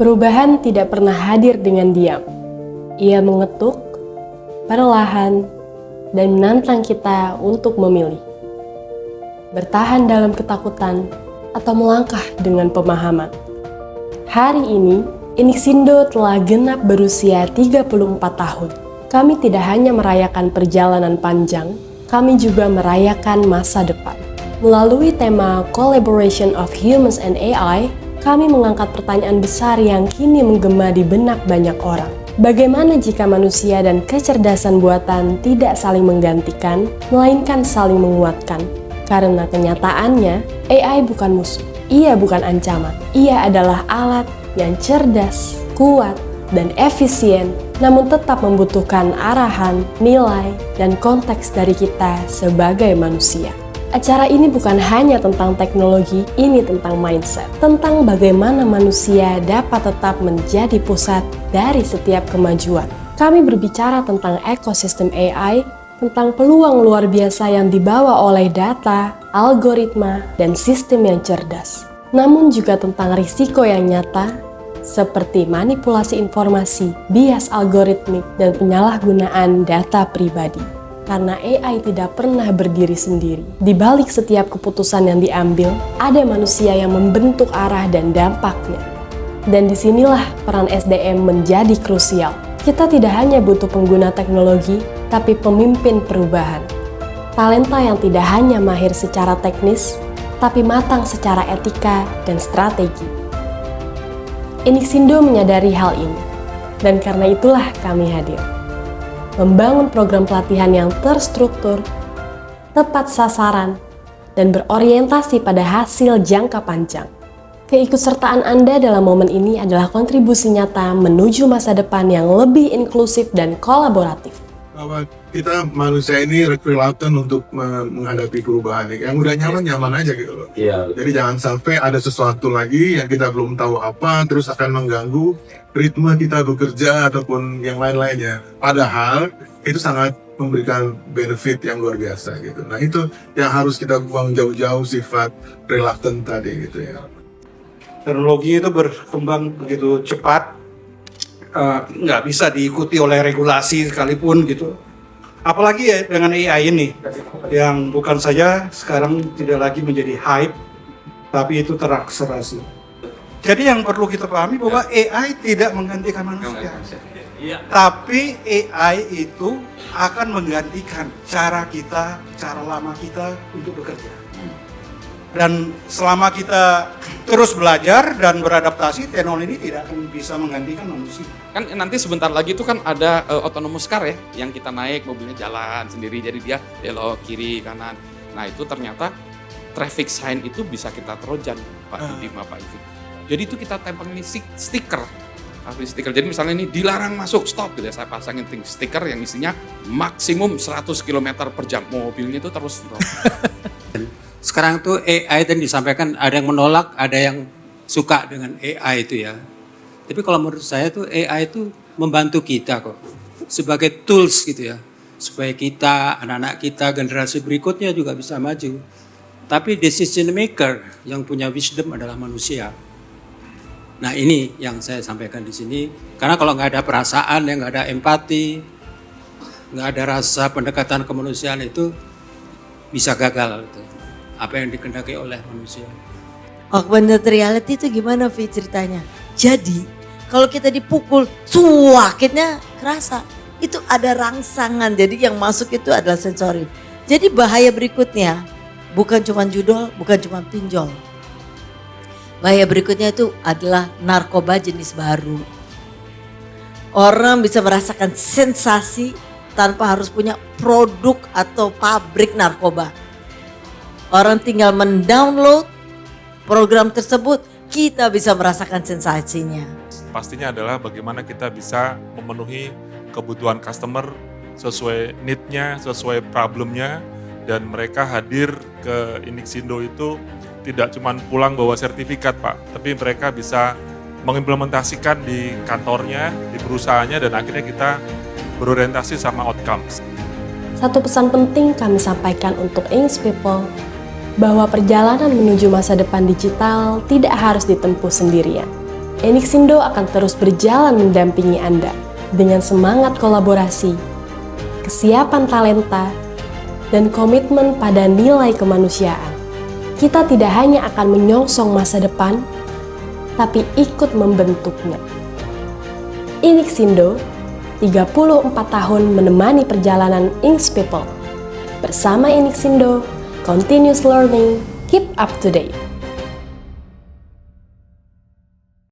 Perubahan tidak pernah hadir dengan diam. Ia mengetuk, perlahan, dan menantang kita untuk memilih. Bertahan dalam ketakutan atau melangkah dengan pemahaman. Hari ini, Inixindo telah genap berusia 34 tahun. Kami tidak hanya merayakan perjalanan panjang, kami juga merayakan masa depan. Melalui tema Collaboration of Humans and AI, kami mengangkat pertanyaan besar yang kini menggema di benak banyak orang. Bagaimana jika manusia dan kecerdasan buatan tidak saling menggantikan, melainkan saling menguatkan? Karena kenyataannya, AI bukan musuh, ia bukan ancaman. Ia adalah alat yang cerdas, kuat, dan efisien, namun tetap membutuhkan arahan, nilai, dan konteks dari kita sebagai manusia. Acara ini bukan hanya tentang teknologi, ini tentang mindset, tentang bagaimana manusia dapat tetap menjadi pusat dari setiap kemajuan. Kami berbicara tentang ekosistem AI, tentang peluang luar biasa yang dibawa oleh data, algoritma, dan sistem yang cerdas. Namun juga tentang risiko yang nyata, seperti manipulasi informasi, bias algoritmik, dan penyalahgunaan data pribadi. Karena AI tidak pernah berdiri sendiri. Di balik setiap keputusan yang diambil, ada manusia yang membentuk arah dan dampaknya. Dan disinilah peran SDM menjadi krusial. Kita tidak hanya butuh pengguna teknologi, tapi pemimpin perubahan. Talenta yang tidak hanya mahir secara teknis, tapi matang secara etika dan strategi. Inixindo menyadari hal ini, dan karena itulah kami hadir. Membangun program pelatihan yang terstruktur, tepat sasaran, dan berorientasi pada hasil jangka panjang. Keikutsertaan Anda dalam momen ini adalah kontribusi nyata menuju masa depan yang lebih inklusif dan kolaboratif. Bahwa kita manusia ini reluctant untuk menghadapi perubahan. Yang udah nyaman aja gitu loh. Iya. Jadi jangan sampai ada sesuatu lagi yang kita belum tahu apa, terus akan mengganggu ritme kita bekerja ataupun yang lain-lainnya. Padahal itu sangat memberikan benefit yang luar biasa gitu. Nah itu yang harus kita buang jauh-jauh, sifat reluctant tadi gitu ya. Teknologi itu berkembang begitu cepat, nggak bisa diikuti oleh regulasi sekalipun gitu. Apalagi ya dengan AI ini, yang bukan saja sekarang tidak lagi menjadi hype, tapi itu terakselerasi. Jadi yang perlu kita pahami bahwa AI tidak menggantikan manusia, tapi AI itu akan menggantikan cara lama kita untuk bekerja. Dan selama kita terus belajar dan beradaptasi, teknologi ini tidak akan bisa menggantikan manusia. Kan nanti sebentar lagi itu kan ada autonomous car ya, yang kita naik mobilnya jalan sendiri, jadi dia belok kiri kanan. Nah itu ternyata traffic sign itu bisa kita trojan, Pak Didim, Pak Ivi. Jadi itu kita tempel ini stiker. Jadi misalnya ini dilarang masuk, stop gitu ya, saya pasangin stiker yang isinya maksimum 100 km per jam, mobilnya itu terus. Sekarang tuh AI tadi disampaikan ada yang menolak, ada yang suka dengan AI itu ya. Tapi kalau menurut saya tuh AI itu membantu kita kok. Sebagai tools gitu ya. Supaya kita, anak-anak kita, generasi berikutnya juga bisa maju. Tapi decision maker yang punya wisdom adalah manusia. Nah ini yang saya sampaikan di sini. Karena kalau nggak ada perasaan, ya nggak ada empati, nggak ada rasa pendekatan kemanusiaan itu bisa gagal gitu. Apa yang dikehendaki oleh manusia. Augmented reality itu gimana Vi ceritanya? Jadi kalau kita dipukul, suakitnya kerasa. Itu ada rangsangan, jadi yang masuk itu adalah sensori. Jadi bahaya berikutnya bukan cuma judol, bukan cuma pinjol. Bahaya berikutnya itu adalah narkoba jenis baru. Orang bisa merasakan sensasi tanpa harus punya produk atau pabrik narkoba. Orang tinggal mendownload program tersebut, kita bisa merasakan sensasinya. Pastinya adalah bagaimana kita bisa memenuhi kebutuhan customer sesuai need-nya, sesuai problemnya, dan mereka hadir ke Inixindo itu tidak cuma pulang bawa sertifikat Pak, tapi mereka bisa mengimplementasikan di kantornya, di perusahaannya, dan akhirnya kita berorientasi sama outcomes. Satu pesan penting kami sampaikan untuk Ings People, bahwa perjalanan menuju masa depan digital tidak harus ditempuh sendirian. Enixindo akan terus berjalan mendampingi Anda dengan semangat kolaborasi, kesiapan talenta, dan komitmen pada nilai kemanusiaan. Kita tidak hanya akan menyongsong masa depan, tapi ikut membentuknya. Enixindo, 34 tahun menemani perjalanan Inks People. Bersama Enixindo, continuous learning, keep up to date.